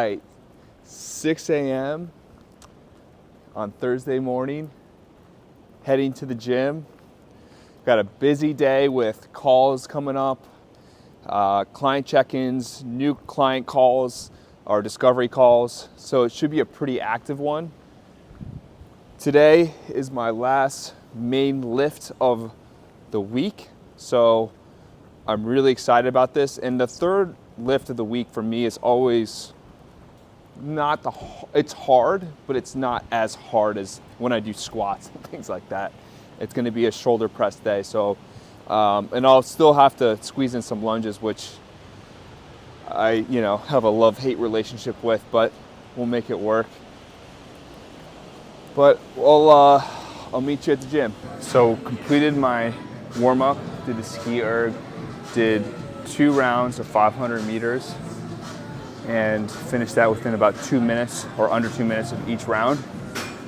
right, 6 a.m. on Thursday morning, heading to the gym. Got a busy day with calls coming up, client check-ins, new client calls, or discovery calls, so it should be a pretty active one. Today is my last main lift of the week, so I'm really excited about this. And the third lift of the week for me is always it's hard, but it's not as hard as when I do squats and things like that. It's going to be a shoulder press day, so and I'll still have to squeeze in some lunges, which I have a love-hate relationship with, but we'll make it work. But I'll meet you at the gym. So completed my warm-up, did the ski erg, did 2 rounds of 500 meters, and finished that within about 2 minutes or under 2 minutes of each round.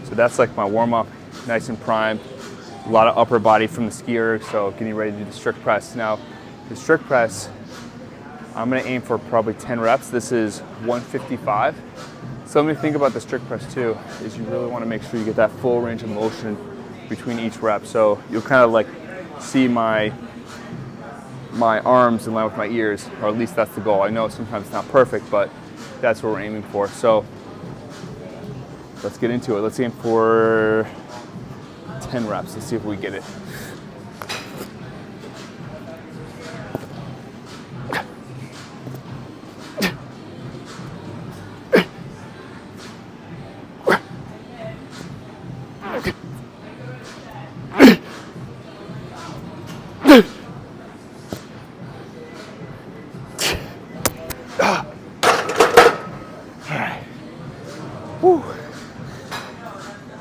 So that's like my warm-up, nice and primed. A lot of upper body from the ski erg, so getting ready to do the strict press. Now, the strict press, I'm gonna aim for probably 10 reps. This is 155. Something to think about the strict press too is you really want to make sure you get that full range of motion between each rep. So you'll kind of like see my arms in line with my ears, or at least that's the goal. I know sometimes it's not perfect, but that's what we're aiming for. So let's get into it. Let's aim for 10 reps. Let's see if we get it.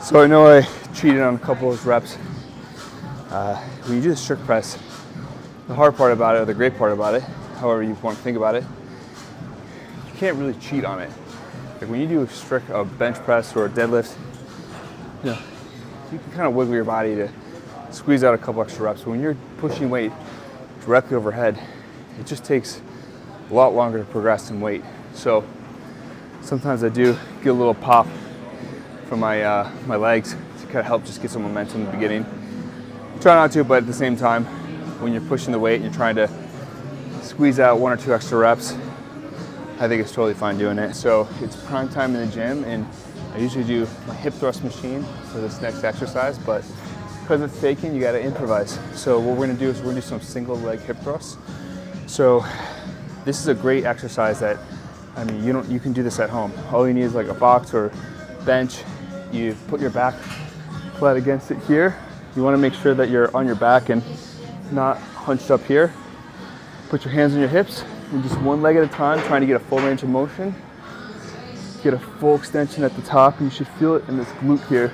So I know I cheated on a couple of those reps. When you do the strict press, the hard part about it, or the great part about it, however you want to think about it, you can't really cheat on it. Like when you do a bench press or a deadlift, you can kind of wiggle your body to squeeze out a couple extra reps. But when you're pushing weight directly overhead, it just takes a lot longer to progress in weight. So sometimes I do get a little pop from my legs to kind of help just get some momentum in the beginning. Try not to, but at the same time, when you're pushing the weight and you're trying to squeeze out 1 or 2 extra reps, I think it's totally fine doing it. So it's prime time in the gym, and I usually do my hip thrust machine for this next exercise, but because it's taken, you gotta improvise. So what we're gonna do is we're gonna do some single leg hip thrusts. So this is a great exercise that, you can do this at home. All you need is like a box or bench. You put your back flat against it here. You want to make sure that you're on your back and not hunched up here. Put your hands on your hips and just one leg at a time, trying to get a full range of motion. Get a full extension at the top, and you should feel it in this glute here.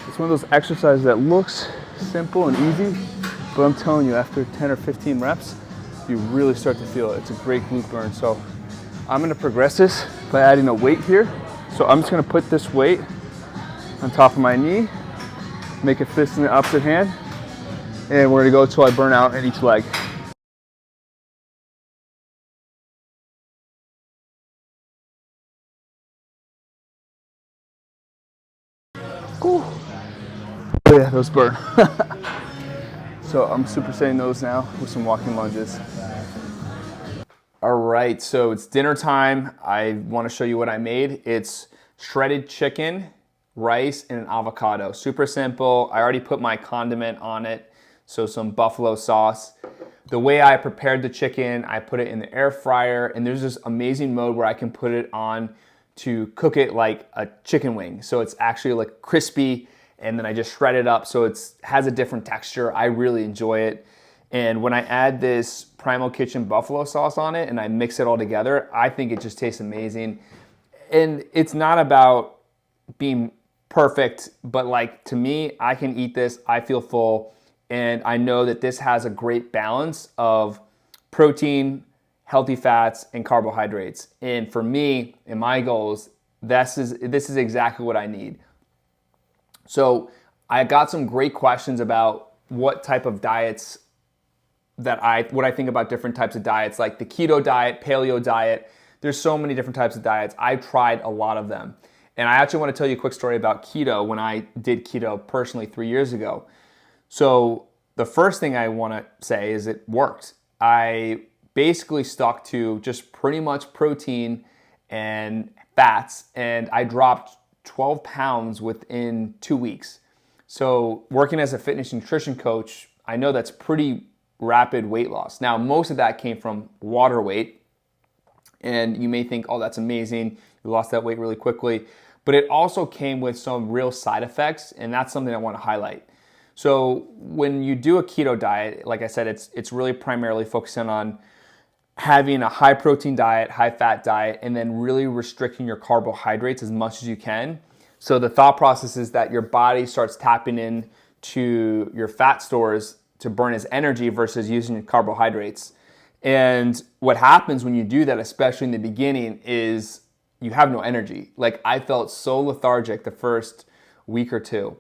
It's one of those exercises that looks simple and easy, but I'm telling you, after 10 or 15 reps, you really start to feel it. It's a great glute burn. So I'm going to progress this by adding a weight here. So I'm just going to put this weight on top of my knee, make a fist in the opposite hand, and we're going to go until I burn out in each leg. Cool. Oh yeah, those burn. So I'm supersetting those now with some walking lunges. All right, so it's dinner time. I want to show you what I made. It's shredded chicken, rice, and an avocado. Super simple. I already put my condiment on it, so some buffalo sauce. The way I prepared the chicken, I put it in the air fryer, and there's this amazing mode where I can put it on to cook it like a chicken wing. So it's actually like crispy, and then I just shred it up so it has a different texture. I really enjoy it. And when I add this Primal Kitchen buffalo sauce on it and I mix it all together, I think it just tastes amazing. And it's not about being perfect, but like to me, I can eat this, I feel full, and I know that this has a great balance of protein, healthy fats, and carbohydrates. And for me, in my goals, this is exactly what I need. So I got some great questions about what type of diets what I think about different types of diets, like the keto diet, paleo diet. There's so many different types of diets. I've tried a lot of them. And I actually want to tell you a quick story about keto when I did keto personally 3 years ago. So the first thing I want to say is it worked. I basically stuck to just pretty much protein and fats, and I dropped 12 pounds within 2 weeks. So working as a fitness nutrition coach, I know that's pretty rapid weight loss. Now, most of that came from water weight, and you may think, oh, that's amazing, you lost that weight really quickly, but it also came with some real side effects, and that's something I want to highlight. So when you do a keto diet, like I said, it's really primarily focusing on having a high protein diet, high fat diet, and then really restricting your carbohydrates as much as you can. So the thought process is that your body starts tapping in to your fat stores to burn as energy versus using your carbohydrates. And what happens when you do that, especially in the beginning, is you have no energy. Like, I felt so lethargic the first week or two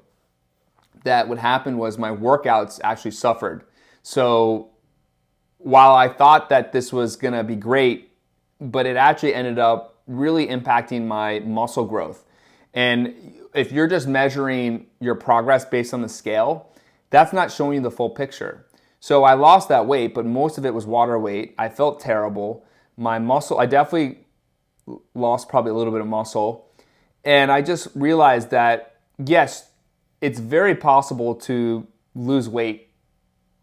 that what happened was my workouts actually suffered. So while I thought that this was gonna be great, but it actually ended up really impacting my muscle growth. And if you're just measuring your progress based on the scale, that's not showing you the full picture. So I lost that weight, but most of it was water weight. I felt terrible. My muscle, I definitely lost probably a little bit of muscle. And I just realized that, yes, it's very possible to lose weight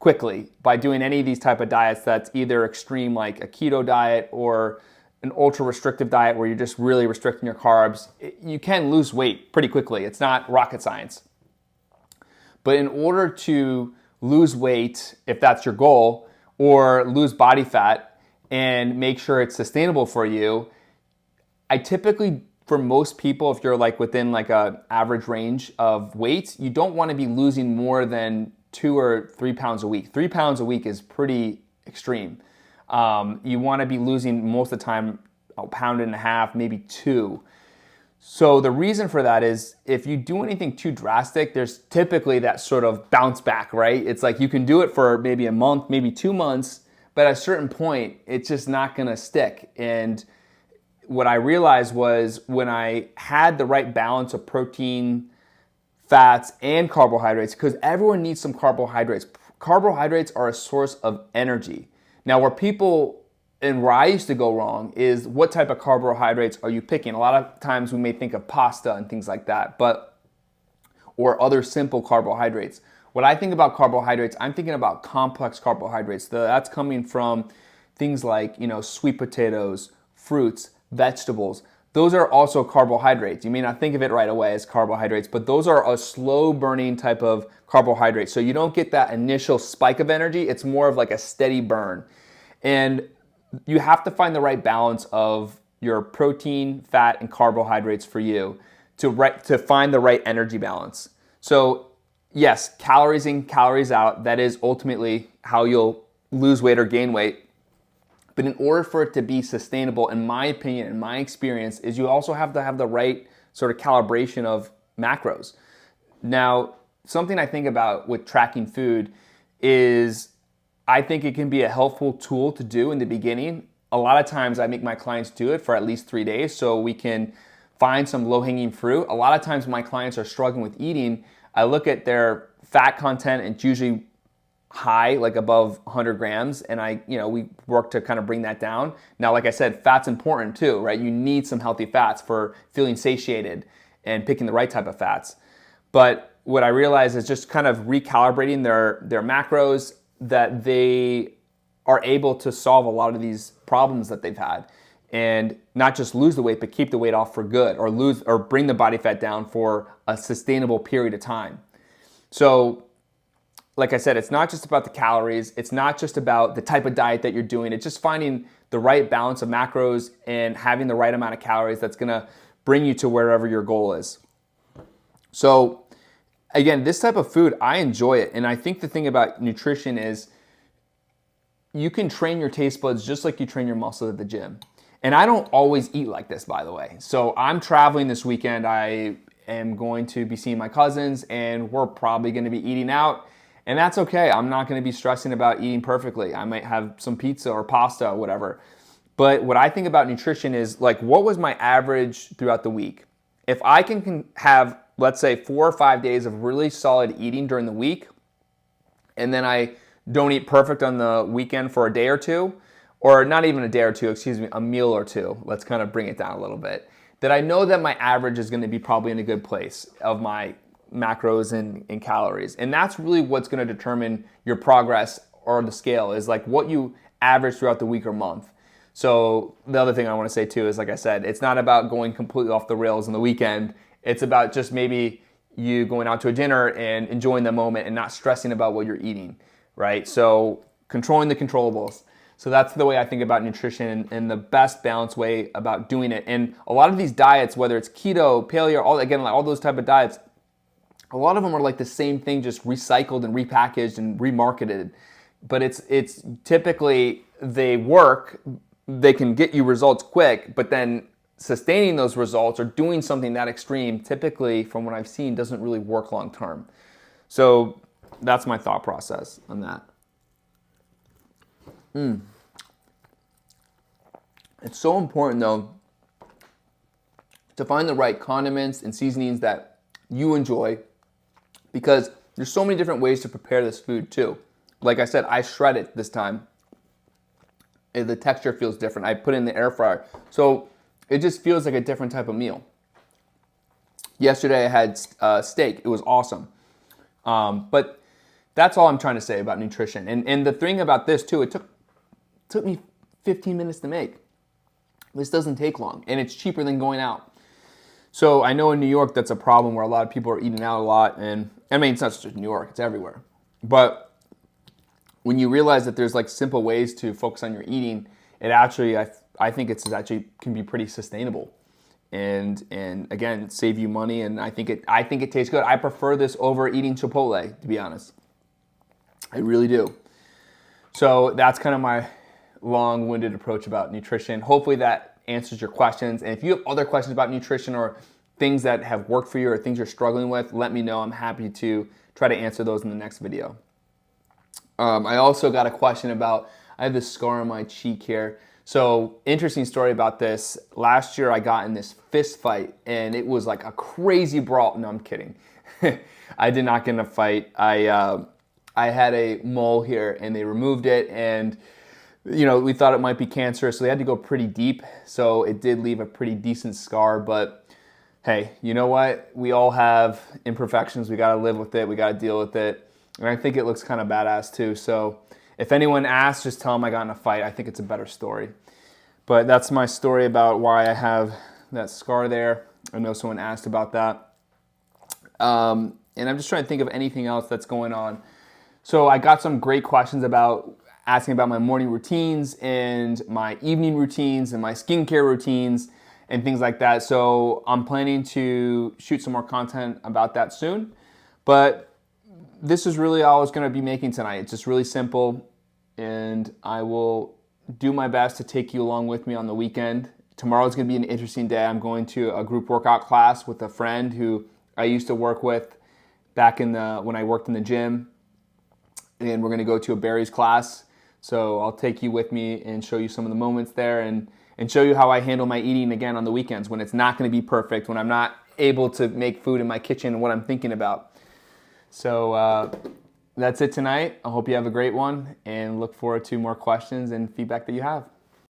quickly by doing any of these type of diets that's either extreme, like a keto diet, or an ultra restrictive diet where you're just really restricting your carbs. You can lose weight pretty quickly. It's not rocket science. But in order to lose weight, if that's your goal, or lose body fat and make sure it's sustainable for you, I typically, for most people, if you're like within like a average range of weight, you don't want to be losing more than 2 or 3 pounds a week. 3 pounds a week is pretty extreme. You want to be losing most of the time a pound and a half, maybe 2. So the reason for that is if you do anything too drastic, there's typically that sort of bounce back, right? It's like you can do it for maybe a month, maybe 2 months, but at a certain point, it's just not going to stick. And what I realized was when I had the right balance of protein, fats, and carbohydrates, because everyone needs some carbohydrates. Carbohydrates are a source of energy. Now, where people and where I used to go wrong is what type of carbohydrates are you picking? A lot of times we may think of pasta and things like that, or other simple carbohydrates. When I think about carbohydrates, I'm thinking about complex carbohydrates. That's coming from things like, sweet potatoes, fruits, vegetables. Those are also carbohydrates. You may not think of it right away as carbohydrates, but those are a slow burning type of carbohydrate. So you don't get that initial spike of energy. It's more of like a steady burn. And you have to find the right balance of your protein, fat, and carbohydrates for you to find the right energy balance. So yes, calories in, calories out, that is ultimately how you'll lose weight or gain weight. But in order for it to be sustainable, in my opinion, in my experience, is you also have to have the right sort of calibration of macros. Now, something I think about with tracking food is I think it can be a helpful tool to do in the beginning. A lot of times I make my clients do it for at least 3 days so we can find some low-hanging fruit. A lot of times my clients are struggling with eating. I look at their fat content and it's usually high, like above 100 grams, and we work to kind of bring that down. Now, like I said, fat's important too, right? You need some healthy fats for feeling satiated and picking the right type of fats. But what I realize is just kind of recalibrating their macros, that they are able to solve a lot of these problems that they've had, and not just lose the weight, but keep the weight off for good, or bring the body fat down for a sustainable period of time. So like I said, it's not just about the calories. It's not just about the type of diet that you're doing. It's just finding the right balance of macros and having the right amount of calories that's gonna bring you to wherever your goal is. So again, this type of food, I enjoy it. And I think the thing about nutrition is you can train your taste buds just like you train your muscles at the gym. And I don't always eat like this, by the way. So I'm traveling this weekend. I am going to be seeing my cousins, and we're probably gonna be eating out. And that's okay. I'm not going to be stressing about eating perfectly. I might have some pizza or pasta or whatever. But what I think about nutrition is like, what was my average throughout the week? If I can have, let's say, 4 or 5 days of really solid eating during the week, and then I don't eat perfect on the weekend for a day or two, or not even a day or two, excuse me, a meal or two. Let's kind of bring it down a little bit. That I know that my average is going to be probably in a good place of my macros and calories. And that's really what's going to determine your progress or the scale, is like what you average throughout the week or month. So the other thing I want to say too is, like I said, it's not about going completely off the rails on the weekend. It's about just maybe you going out to a dinner and enjoying the moment and not stressing about what you're eating, right? So controlling the controllables. So that's the way I think about nutrition and the best balanced way about doing it. And a lot of these diets, whether it's keto, paleo, all those type of diets, a lot of them are like the same thing, just recycled and repackaged and remarketed. But it's typically, they work, they can get you results quick, but then sustaining those results or doing something that extreme, typically from what I've seen, doesn't really work long term. So that's my thought process on that. It's so important though to find the right condiments and seasonings that you enjoy, because there's so many different ways to prepare this food too. Like I said, I shred it this time. The texture feels different. I put it in the air fryer. So it just feels like a different type of meal. Yesterday I had steak. It was awesome. But that's all I'm trying to say about nutrition. And the thing about this too, it took me 15 minutes to make. This doesn't take long, and it's cheaper than going out. So I know in New York that's a problem where a lot of people are eating out a lot, and I mean, it's not just New York, it's everywhere. But when you realize that there's like simple ways to focus on your eating, it actually, I think it's actually can be pretty sustainable, and again, save you money, and I think it tastes good. I prefer this over eating Chipotle, to be honest. I really do. So that's kind of my long-winded approach about nutrition. Hopefully that answers your questions. And if you have other questions about nutrition or things that have worked for you or things you're struggling with, let me know. I'm happy to try to answer those in the next video. I also got a question about, I have this scar on my cheek here. So interesting story about this. Last year I got in this fist fight and it was like a crazy brawl. No, I'm kidding. I did not get in a fight. I had a mole here and they removed it, and we thought it might be cancerous, so they had to go pretty deep. So it did leave a pretty decent scar, but hey, you know what? We all have imperfections. We got to live with it. We got to deal with it. And I think it looks kind of badass too. So if anyone asks, just tell them I got in a fight. I think it's a better story. But that's my story about why I have that scar there. I know someone asked about that. And I'm just trying to think of anything else that's going on. So I got some great questions asking about my morning routines and my evening routines and my skincare routines and things like that. So I'm planning to shoot some more content about that soon. But this is really all I was going to be making tonight. It's just really simple, and I will do my best to take you along with me on the weekend. Tomorrow's going to be an interesting day. I'm going to a group workout class with a friend who I used to work with back when I worked in the gym. And we're going to go to a berries class. So I'll take you with me and show you some of the moments there and show you how I handle my eating again on the weekends when it's not going to be perfect, when I'm not able to make food in my kitchen and what I'm thinking about. So that's it tonight. I hope you have a great one and look forward to more questions and feedback that you have.